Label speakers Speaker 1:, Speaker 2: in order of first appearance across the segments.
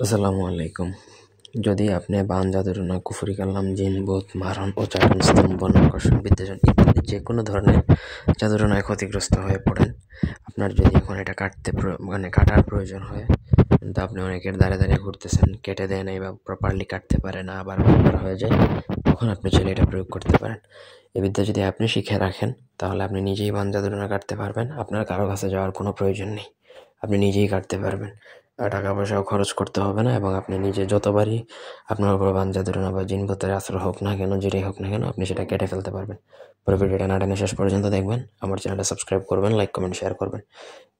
Speaker 1: আসসালামু আলাইকুম। যদি আপনি বান জাদুটনা, কুফরি কালাম, জিন, ভূত, মারণ, উচ্চারণ, স্তম্ভন, আকর্ষণ, বিদ্বেষণ ইত্যাদি যে কোনো ধরনের জাদুটনায় ক্ষতিগ্রস্ত হয়ে পড়েন, আপনার যদি এখন এটা কাটার প্রয়োজন হয়, কিন্তু আপনি অনেকের দাঁড়িয়ে ঘুরতেছেন, কেটে দেয় নাই বা প্রপারলি কাটতে পারে না, আবার বারবার হয়ে যায়, তখন আপনি চাইলে এটা প্রয়োগ করতে পারেন। এই বিদ্যা যদি আপনি শিখে রাখেন, তাহলে আপনি নিজেই বান জাদুটনা কাটতে পারবেন। আপনার কারো কাছে যাওয়ার কোনো প্রয়োজন নেই, আপনি নিজেই কাটতে পারবেন। টাকা পয়সাও খরচ করতে হবে না, এবং আপনি নিজে যতবারই আপনার উপর বান জাদুটনা বা জিন ভূতের আসর হোক না কেন, যেটাই হোক না কেন, আপনি সেটা কেটে ফেলতে পারবেন। পুরো ভিডিওটা না টেনে শেষ পর্যন্ত দেখবেন। আমার চ্যানেলটা সাবস্ক্রাইব করবেন, লাইক, কমেন্ট, শেয়ার করবেন।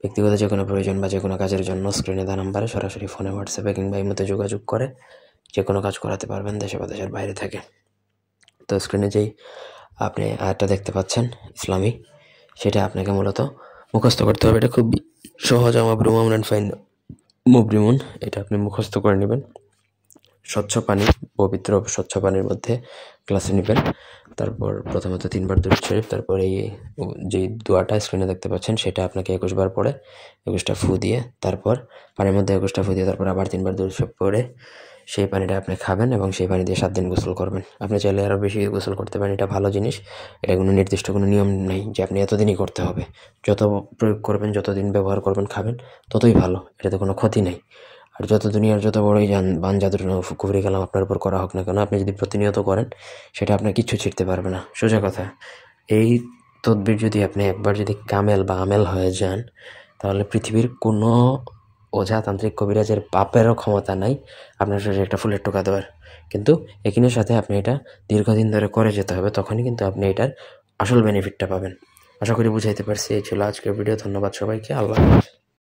Speaker 1: ব্যক্তিগত যে কোনো প্রয়োজন বা যে কোনো কাজের জন্য স্ক্রিনে দেওয়া নাম্বারে সরাসরি ফোনে, হোয়াটসঅ্যাপে কিংবা ইমোতে যোগাযোগ করে যে কোনো কাজ করাতে পারবেন, দেশে বা দেশের বাইরে থেকে। তো স্ক্রিনে যেই আপনি আয়াতটা দেখতে পাচ্ছেন ইসলামী, সেটা আপনাকে মূলত মুখস্থ করতে হবে। এটা খুব সহজ। আমা ফাইন মুবরিমুন, এটা আপনি মুখস্থ করে নেবেন। স্বচ্ছ পানি, পবিত্র স্বচ্ছ পানির মধ্যে গ্লাসে নেবেন। তারপর প্রথমত 3 বার দুরূদ শরীফ, তারপর এই যেই দোয়াটা স্ক্রিনে দেখতে পাচ্ছেন সেটা আপনাকে 21 বার পড়ে 21টা ফু দিয়ে, তারপর পানির মধ্যে 21টা ফু দিয়ে, তারপর আবার 3 বার দুরূদ শরীফ পড়ে সেই পানিটা আপনি খাবেন, এবং সেই পানি দিয়ে 7 দিন গোসল করবেন। আপনি চাইলে আরও বেশি গোসল করতে পারেন, এটা ভালো জিনিস। এটা কোনো নির্দিষ্ট কোনো নিয়ম নেই যে আপনি এতদিনই করতে হবে। যত প্রয়োগ করবেন, যতদিন ব্যবহার করবেন, খাবেন, ততই ভালো। এটাতে কোনো ক্ষতি নেই। আর যত দুনিয়ার যত বড়ই বান জাদুটনা, কুফরি কালাম আপনার উপর করা হোক না কেন, আপনি যদি প্রতিনিয়ত করেন, সেটা আপনার কিচ্ছু ছিঁড়তে পারবে না। সোজা কথা, এই তদবির যদি আপনি একবার যদি কামেল বা আমেল হয়ে যান, তাহলে পৃথিবীর কোনো ওঝাতান্ত্রিক কবিরাজের বাপেরও ক্ষমতা নাই আপনার শরীরে একটা ফুলের টোকা দেওয়ার। কিন্তু একইনের সাথে আপনি এটা দীর্ঘদিন ধরে করে যেতে হবে, তখনই কিন্তু আপনি এটার আসল বেনিফিটটা পাবেন। আশা করি বুঝাইতে পারছি। এই ছিল আজকের ভিডিও। ধন্যবাদ সবাইকে। আল্লাহ হাফেজ।